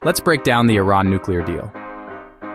Let's break down the Iran nuclear deal.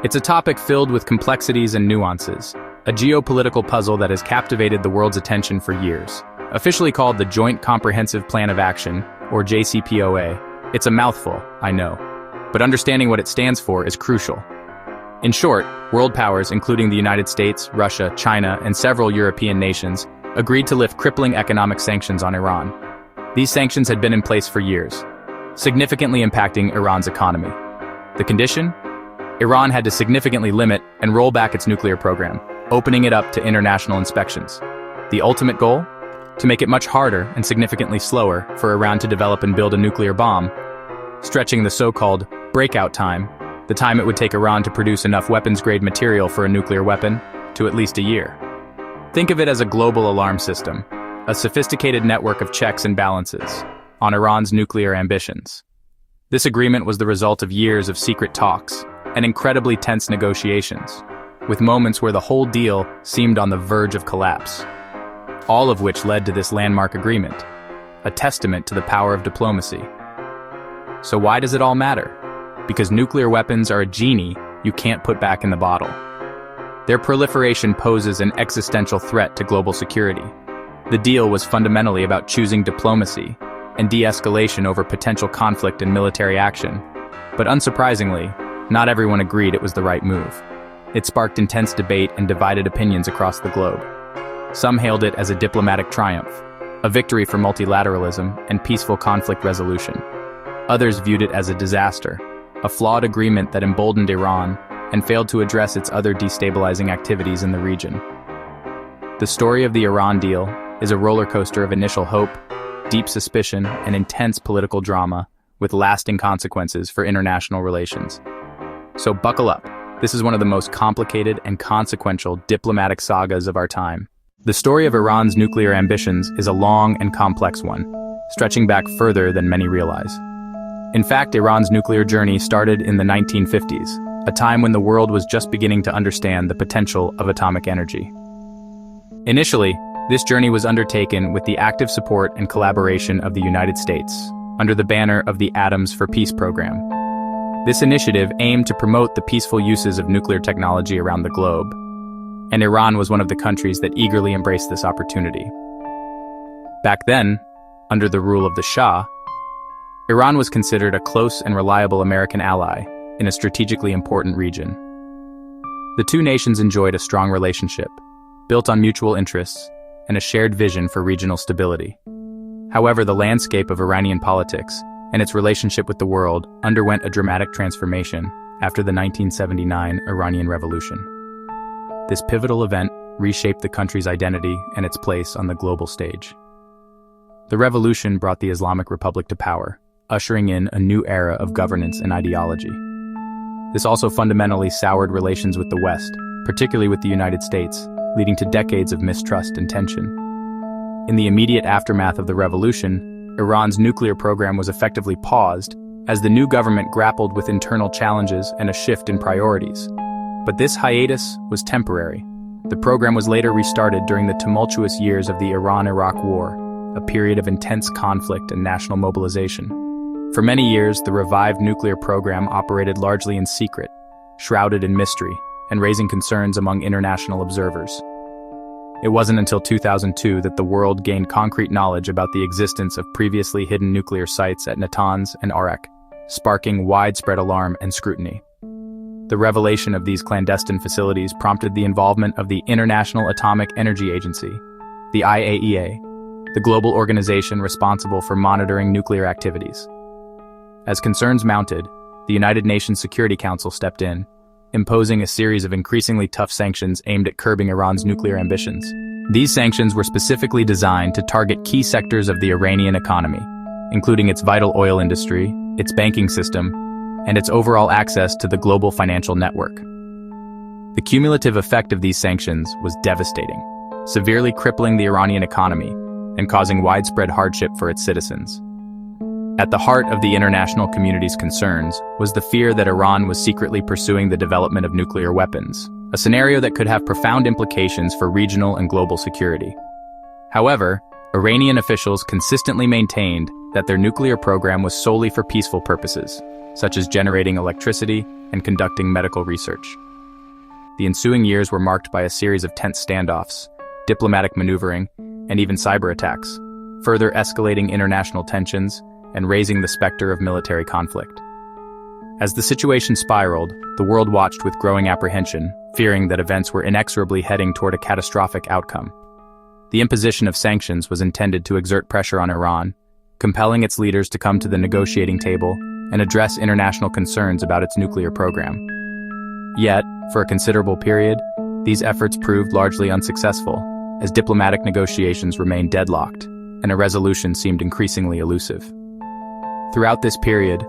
It's a topic filled with complexities and nuances, a geopolitical puzzle that has captivated the world's attention for years. Officially called the Joint Comprehensive Plan of Action, or JCPOA, it's a mouthful, I know, but understanding what it stands for is crucial. In short, world powers, including the United States, Russia, China, and several European nations, agreed to lift crippling economic sanctions on Iran. These sanctions had been in place for years, significantly impacting Iran's economy. The condition? Iran had to significantly limit and roll back its nuclear program, opening it up to international inspections. The ultimate goal? To make it much harder and significantly slower for Iran to develop and build a nuclear bomb, stretching the so-called breakout time, the time it would take Iran to produce enough weapons-grade material for a nuclear weapon, to at least a year. Think of it as a global alarm system, a sophisticated network of checks and balances on Iran's nuclear ambitions. This agreement was the result of years of secret talks and incredibly tense negotiations, with moments where the whole deal seemed on the verge of collapse. All of which led to this landmark agreement, a testament to the power of diplomacy. So why does it all matter? Because nuclear weapons are a genie you can't put back in the bottle. Their proliferation poses an existential threat to global security. The deal was fundamentally about choosing diplomacy and de-escalation over potential conflict and military action. But unsurprisingly, not everyone agreed it was the right move. It sparked intense debate and divided opinions across the globe. Some hailed it as a diplomatic triumph, a victory for multilateralism and peaceful conflict resolution. Others viewed it as a disaster, a flawed agreement that emboldened Iran and failed to address its other destabilizing activities in the region. The story of the Iran deal is a roller coaster of initial hope, deep suspicion, and intense political drama with lasting consequences for international relations. So buckle up. This is one of the most complicated and consequential diplomatic sagas of our time. The story of Iran's nuclear ambitions is a long and complex one, stretching back further than many realize. In fact, Iran's nuclear journey started in the 1950s, a time when the world was just beginning to understand the potential of atomic energy. Initially, this journey was undertaken with the active support and collaboration of the United States, under the banner of the Atoms for Peace program. This initiative aimed to promote the peaceful uses of nuclear technology around the globe, and Iran was one of the countries that eagerly embraced this opportunity. Back then, under the rule of the Shah, Iran was considered a close and reliable American ally in a strategically important region. The two nations enjoyed a strong relationship, built on mutual interests and a shared vision for regional stability. However, the landscape of Iranian politics and its relationship with the world underwent a dramatic transformation after the 1979 Iranian Revolution. This pivotal event reshaped the country's identity and its place on the global stage. The revolution brought the Islamic Republic to power, ushering in a new era of governance and ideology. This also fundamentally soured relations with the West, particularly with the United States, leading to decades of mistrust and tension. In the immediate aftermath of the revolution, Iran's nuclear program was effectively paused as the new government grappled with internal challenges and a shift in priorities. But this hiatus was temporary. The program was later restarted during the tumultuous years of the Iran-Iraq War, a period of intense conflict and national mobilization. For many years, the revived nuclear program operated largely in secret, shrouded in mystery, and raising concerns among international observers. It wasn't until 2002 that the world gained concrete knowledge about the existence of previously hidden nuclear sites at Natanz and Arak, sparking widespread alarm and scrutiny. The revelation of these clandestine facilities prompted the involvement of the International Atomic Energy Agency, the IAEA, the global organization responsible for monitoring nuclear activities. As concerns mounted, the United Nations Security Council stepped in, imposing a series of increasingly tough sanctions aimed at curbing Iran's nuclear ambitions. These sanctions were specifically designed to target key sectors of the Iranian economy, including its vital oil industry, its banking system, and its overall access to the global financial network. The cumulative effect of these sanctions was devastating, severely crippling the Iranian economy and causing widespread hardship for its citizens. At the heart of the international community's concerns was the fear that Iran was secretly pursuing the development of nuclear weapons, a scenario that could have profound implications for regional and global security. However, Iranian officials consistently maintained that their nuclear program was solely for peaceful purposes, such as generating electricity and conducting medical research. The ensuing years were marked by a series of tense standoffs, diplomatic maneuvering, and even cyber attacks, further escalating international tensions and raising the specter of military conflict. As the situation spiraled, the world watched with growing apprehension, fearing that events were inexorably heading toward a catastrophic outcome. The imposition of sanctions was intended to exert pressure on Iran, compelling its leaders to come to the negotiating table and address international concerns about its nuclear program. Yet, for a considerable period, these efforts proved largely unsuccessful, as diplomatic negotiations remained deadlocked, and a resolution seemed increasingly elusive. Throughout this period,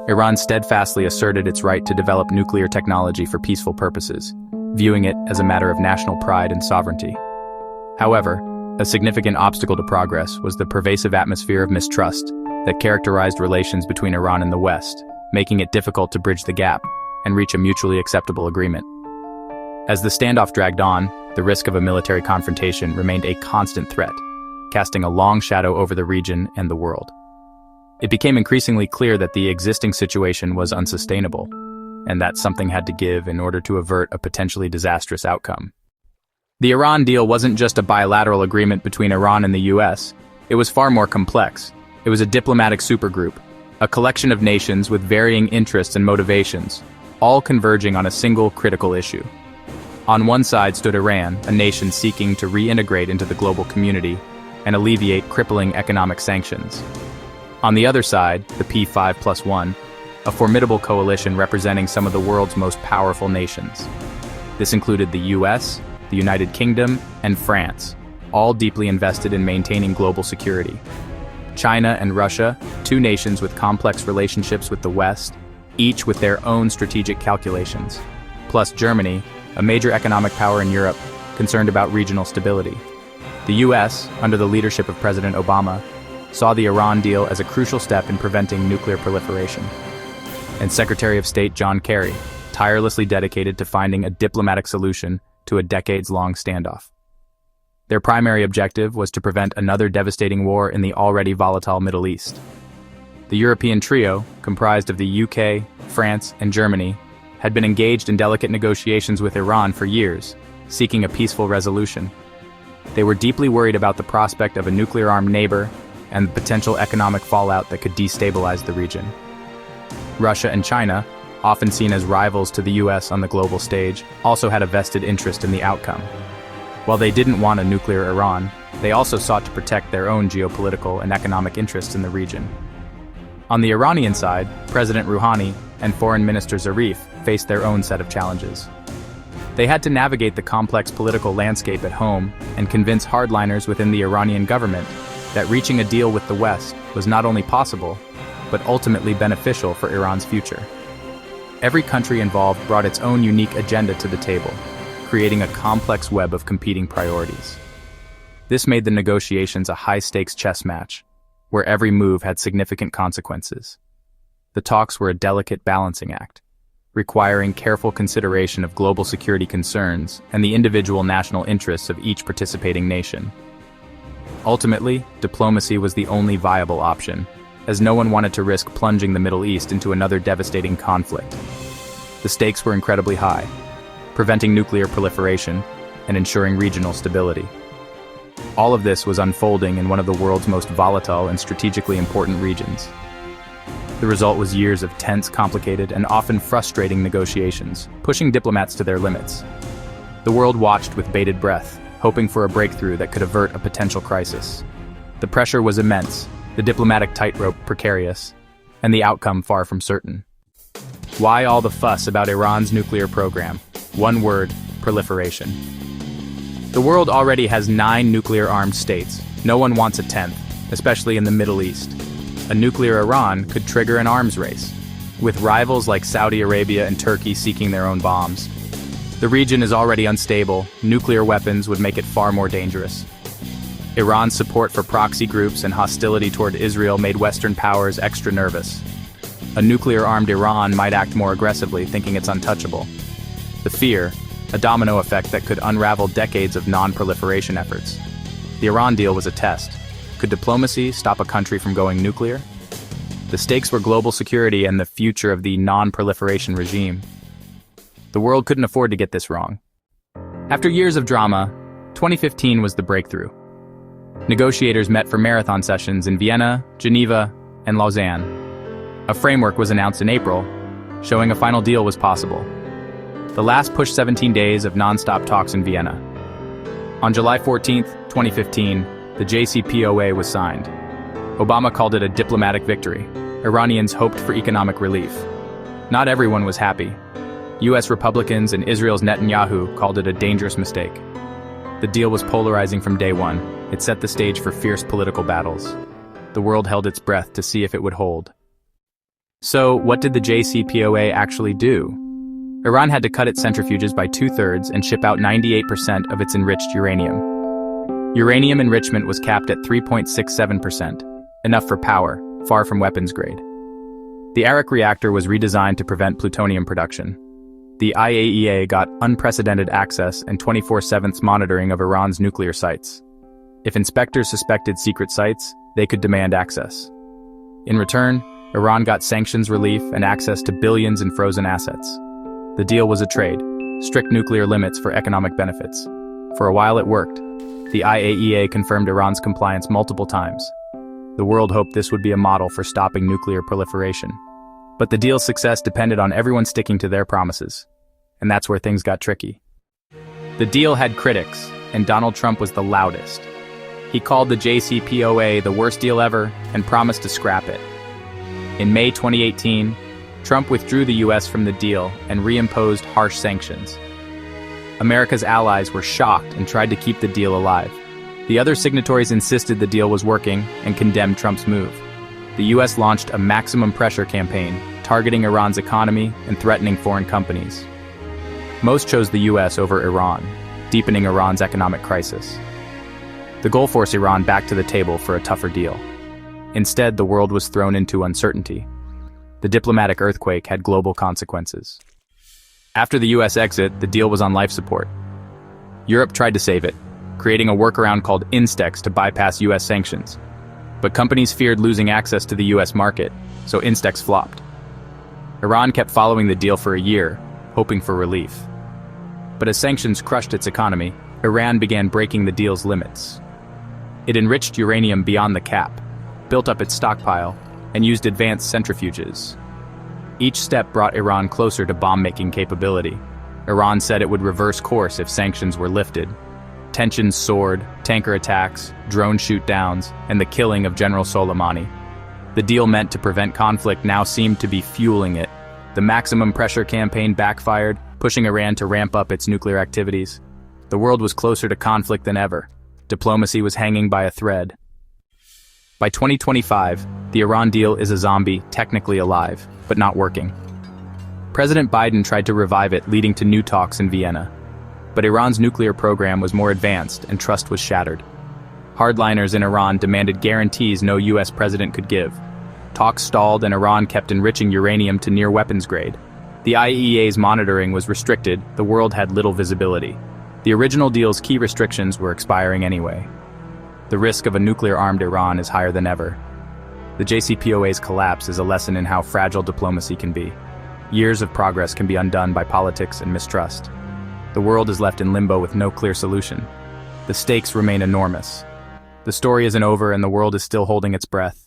Iran steadfastly asserted its right to develop nuclear technology for peaceful purposes, viewing it as a matter of national pride and sovereignty. However, a significant obstacle to progress was the pervasive atmosphere of mistrust that characterized relations between Iran and the West, making it difficult to bridge the gap and reach a mutually acceptable agreement. As the standoff dragged on, the risk of a military confrontation remained a constant threat, casting a long shadow over the region and the world. It became increasingly clear that the existing situation was unsustainable, and that something had to give in order to avert a potentially disastrous outcome. The Iran deal wasn't just a bilateral agreement between Iran and the U.S., it was far more complex. It was a diplomatic supergroup, a collection of nations with varying interests and motivations, all converging on a single critical issue. On one side stood Iran, a nation seeking to reintegrate into the global community and alleviate crippling economic sanctions. On the other side, the P5+1, a formidable coalition representing some of the world's most powerful nations. This included the U.S., the United Kingdom, and France, all deeply invested in maintaining global security. China and Russia, two nations with complex relationships with the West, each with their own strategic calculations. Plus Germany, a major economic power in Europe, concerned about regional stability. The U.S., under the leadership of President Obama, saw the Iran deal as a crucial step in preventing nuclear proliferation. And Secretary of State John Kerry, tirelessly dedicated to finding a diplomatic solution to a decades-long standoff. Their primary objective was to prevent another devastating war in the already volatile Middle East. The European trio, comprised of the UK, France, and Germany, had been engaged in delicate negotiations with Iran for years, seeking a peaceful resolution. They were deeply worried about the prospect of a nuclear-armed neighbor and the potential economic fallout that could destabilize the region. Russia and China, often seen as rivals to the U.S. on the global stage, also had a vested interest in the outcome. While they didn't want a nuclear Iran, they also sought to protect their own geopolitical and economic interests in the region. On the Iranian side, President Rouhani and Foreign Minister Zarif faced their own set of challenges. They had to navigate the complex political landscape at home and convince hardliners within the Iranian government that reaching a deal with the West was not only possible, but ultimately beneficial for Iran's future. Every country involved brought its own unique agenda to the table, creating a complex web of competing priorities. This made the negotiations a high-stakes chess match, where every move had significant consequences. The talks were a delicate balancing act, requiring careful consideration of global security concerns and the individual national interests of each participating nation. Ultimately, diplomacy was the only viable option, as no one wanted to risk plunging the Middle East into another devastating conflict. The stakes were incredibly high, preventing nuclear proliferation and ensuring regional stability. All of this was unfolding in one of the world's most volatile and strategically important regions. The result was years of tense, complicated, and often frustrating negotiations, pushing diplomats to their limits. The world watched with bated breath, hoping for a breakthrough that could avert a potential crisis. The pressure was immense, the diplomatic tightrope precarious, and the outcome far from certain. Why all the fuss about Iran's nuclear program? One word: proliferation. The world already has 9 nuclear-armed states. No one wants a 10th, especially in the Middle East. A nuclear Iran could trigger an arms race, with rivals like Saudi Arabia and Turkey seeking their own bombs. The region is already unstable. Nuclear weapons would make it far more dangerous. Iran's support for proxy groups and hostility toward Israel made Western powers extra nervous. A nuclear-armed Iran might act more aggressively, thinking it's untouchable. The fear, a domino effect that could unravel decades of non-proliferation efforts. The Iran deal was a test. Could diplomacy stop a country from going nuclear? The stakes were global security and the future of the non-proliferation regime. The world couldn't afford to get this wrong. After years of drama, 2015 was the breakthrough. Negotiators met for marathon sessions in Vienna, Geneva, and Lausanne. A framework was announced in April, showing a final deal was possible. The last pushed 17 days of non-stop talks in Vienna. On July 14, 2015, the JCPOA was signed. Obama called it a diplomatic victory. Iranians hoped for economic relief. Not everyone was happy. U.S. Republicans and Israel's Netanyahu called it a dangerous mistake. The deal was polarizing from day one. It set the stage for fierce political battles. The world held its breath to see if it would hold. So, what did the JCPOA actually do? Iran had to cut its centrifuges by 2/3 and ship out 98% of its enriched uranium. Uranium enrichment was capped at 3.67%, enough for power, far from weapons grade. The Arak reactor was redesigned to prevent plutonium production. The IAEA got unprecedented access and 24/7 monitoring of Iran's nuclear sites. If inspectors suspected secret sites, they could demand access. In return, Iran got sanctions relief and access to billions in frozen assets. The deal was a trade, strict nuclear limits for economic benefits. For a while it worked. The IAEA confirmed Iran's compliance multiple times. The world hoped this would be a model for stopping nuclear proliferation. But the deal's success depended on everyone sticking to their promises. And that's where things got tricky. The deal had critics, and Donald Trump was the loudest. He called the JCPOA the worst deal ever and promised to scrap it. In May 2018, Trump withdrew the U.S. from the deal and reimposed harsh sanctions. America's allies were shocked and tried to keep the deal alive. The other signatories insisted the deal was working and condemned Trump's move. The U.S. launched a maximum pressure campaign, targeting Iran's economy and threatening foreign companies. Most chose the U.S. over Iran, deepening Iran's economic crisis. The goal forced Iran back to the table for a tougher deal. Instead, the world was thrown into uncertainty. The diplomatic earthquake had global consequences. After the U.S. exit, the deal was on life support. Europe tried to save it, creating a workaround called Instex to bypass U.S. sanctions. But companies feared losing access to the U.S. market, so Instex flopped. Iran kept following the deal for a year, hoping for relief. But as sanctions crushed its economy, Iran began breaking the deal's limits. It enriched uranium beyond the cap, built up its stockpile, and used advanced centrifuges. Each step brought Iran closer to bomb-making capability. Iran said it would reverse course if sanctions were lifted. Tensions soared, tanker attacks, drone shoot-downs, and the killing of General Soleimani. The deal meant to prevent conflict now seemed to be fueling it. The maximum pressure campaign backfired, pushing Iran to ramp up its nuclear activities. The world was closer to conflict than ever. Diplomacy was hanging by a thread. By 2025, the Iran deal is a zombie, technically alive, but not working. President Biden tried to revive it, leading to new talks in Vienna. But Iran's nuclear program was more advanced and trust was shattered. Hardliners in Iran demanded guarantees no U.S. president could give. Talks stalled and Iran kept enriching uranium to near weapons grade. The IAEA's monitoring was restricted, the world had little visibility. The original deal's key restrictions were expiring anyway. The risk of a nuclear-armed Iran is higher than ever. The JCPOA's collapse is a lesson in how fragile diplomacy can be. Years of progress can be undone by politics and mistrust. The world is left in limbo with no clear solution. The stakes remain enormous. The story isn't over and the world is still holding its breath.